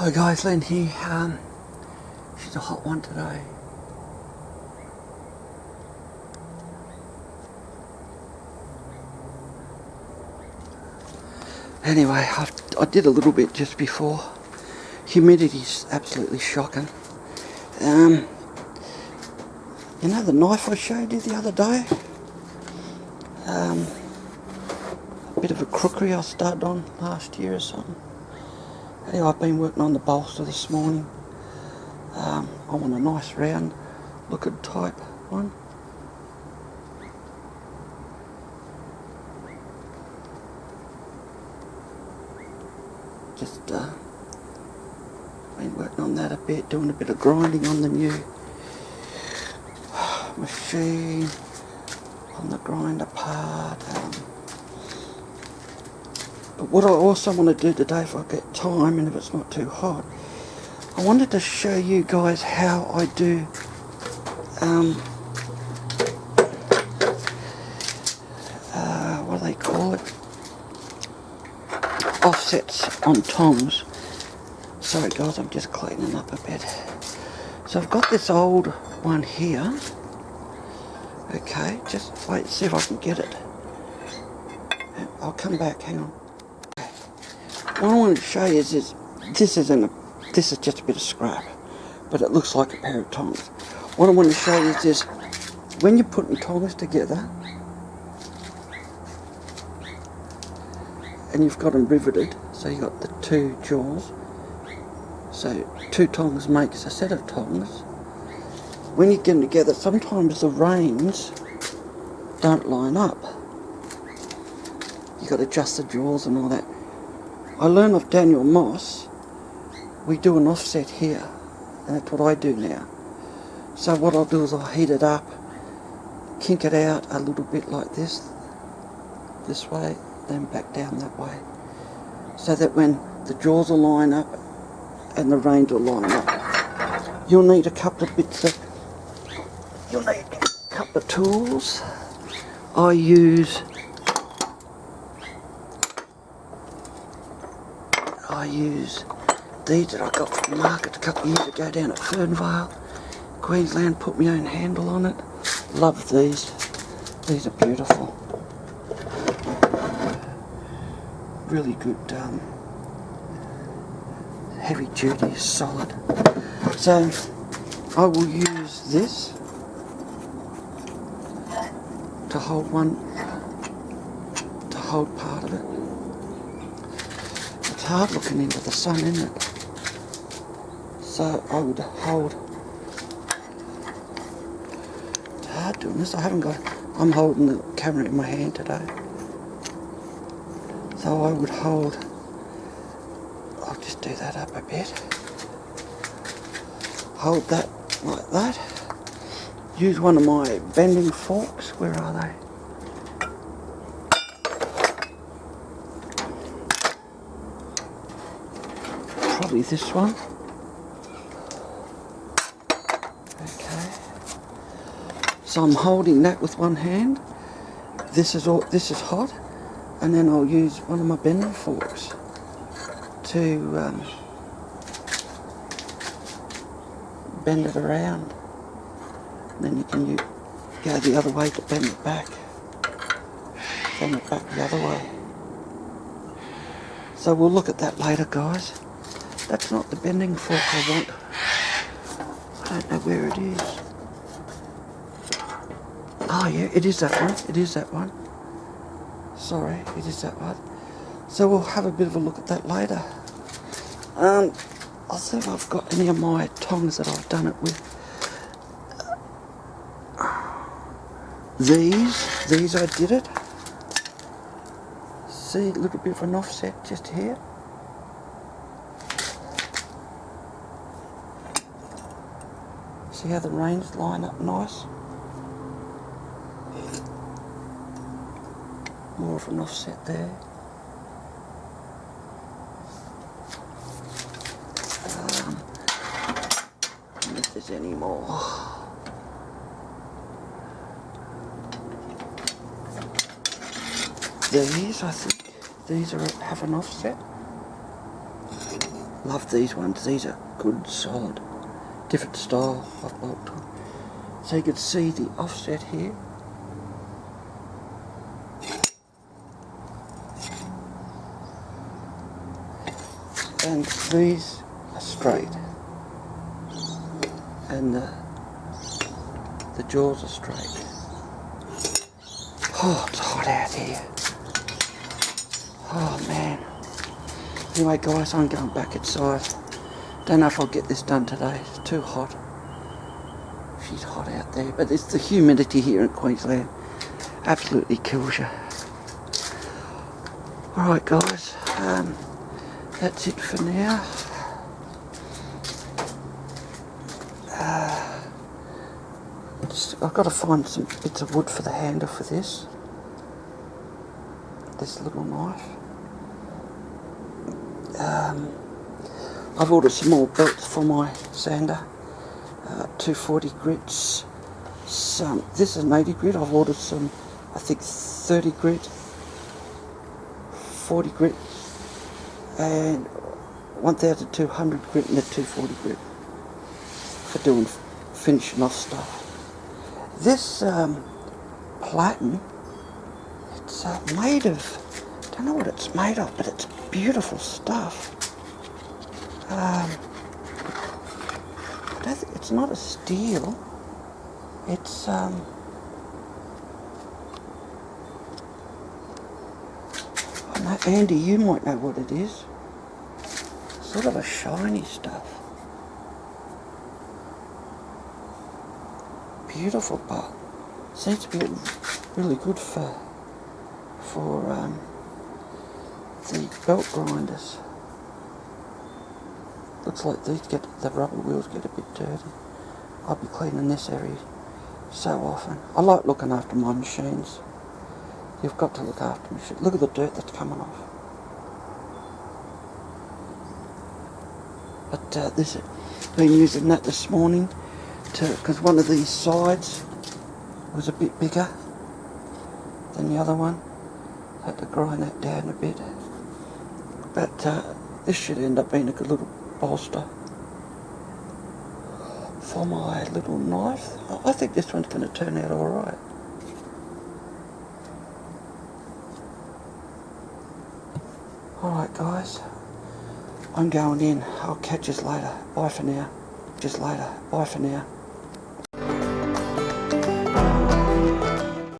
Hi guys, Lynn here. She's a hot one today. Anyway, I did a little bit just before. Humidity's absolutely shocking. You know the knife I showed you the other day? A bit of a crookery I started on last year or something. Anyway, I've been working on the bolster this morning. I want a nice round looking type one. Just been working on that a bit, doing a bit of grinding on the new machine, on the grinder part. But what I also want to do today, if I get time and if it's not too hot, I wanted to show you guys how I do what do they call it? Offsets on tongs. Sorry guys, I'm just cleaning up a bit. So I've got this old one here. Okay, just wait and see if I can get it. I'll come back, hang on. What I wanted to show you is this is just a bit of scrap, but it looks like a pair of tongs. What I want to show you is this: when you're putting tongs together and you've got them riveted, so you've got the two jaws, so two tongs makes a set of tongs. When you get them together, sometimes the reins don't line up. You've got to adjust the jaws and all that. I learned off Daniel Moss, we do an offset here, and that's what I do now. So what I'll do is I'll heat it up, kink it out a little bit like this way, then back down that way, so that when the jaws will line up and the reins will line up. You'll need a couple of tools. I use these that I got from the market a couple of years ago down at Fernvale, Queensland. Put my own handle on it. Love these. These are beautiful. Really good, heavy duty, solid. So I will use this to hold part of it. It's hard looking into the sun, isn't it? So I would hold. It's hard doing this. I'm holding the camera in my hand today. So I would hold. I'll just do that up a bit. Hold that like that. Use one of my bending forks. Where are they? Probably this one. Okay. So I'm holding that with one hand. This is hot, and then I'll use one of my bending forks to bend it around. And then you can go the other way to bend it back. Bend it back the other way. So we'll look at that later, guys. That's not the bending fork I want. I don't know where it is. Oh yeah, it is that one. It is that one. Sorry, it is that one. So we'll have a bit of a look at that later. I'll see if I've got any of my tongs that I've done it with. These I did it. See, a little bit of an offset just here. See how the reins line up nice? More of an offset there. And if there's any more. These, I think, have an offset. Love these ones. These are good, solid. Different style of bolt tool. So you can see the offset here. And these are straight. And the jaws are straight. Oh, it's hot out here. Oh man. Anyway guys, I'm going back inside. Don't know if I'll get this done today. It's too hot. She's hot out there. But it's the humidity here in Queensland. Absolutely kills you. Alright guys, that's it for now. I've got to find some bits of wood for the handle for this little knife. I've ordered some more belts for my sander, 240 grits. This is an 80 grit. I've ordered some, I think 30 grit, 40 grit, and 1200 grit and a 240 grit for doing finishing off stuff. This platen, it's made of, I don't know what it's made of, but it's beautiful stuff. I don't think, it's not a steel, it's I don't know, Andy, you might know what it is. Sort of a shiny stuff. Beautiful, but seems to be really good for the belt grinders. Looks like the rubber wheels get a bit dirty. I'll be cleaning this area so often. I like looking after my machines. You've got to look after machines. Look at the dirt that's coming off. But this, been using that this morning because one of these sides was a bit bigger than the other one. Had to grind that down a bit. But this should end up being a good little bolster for my little knife. I think this one's going to turn out alright. Alright guys, I'm going in. I'll catch you later. Bye for now. Just later. Bye for now.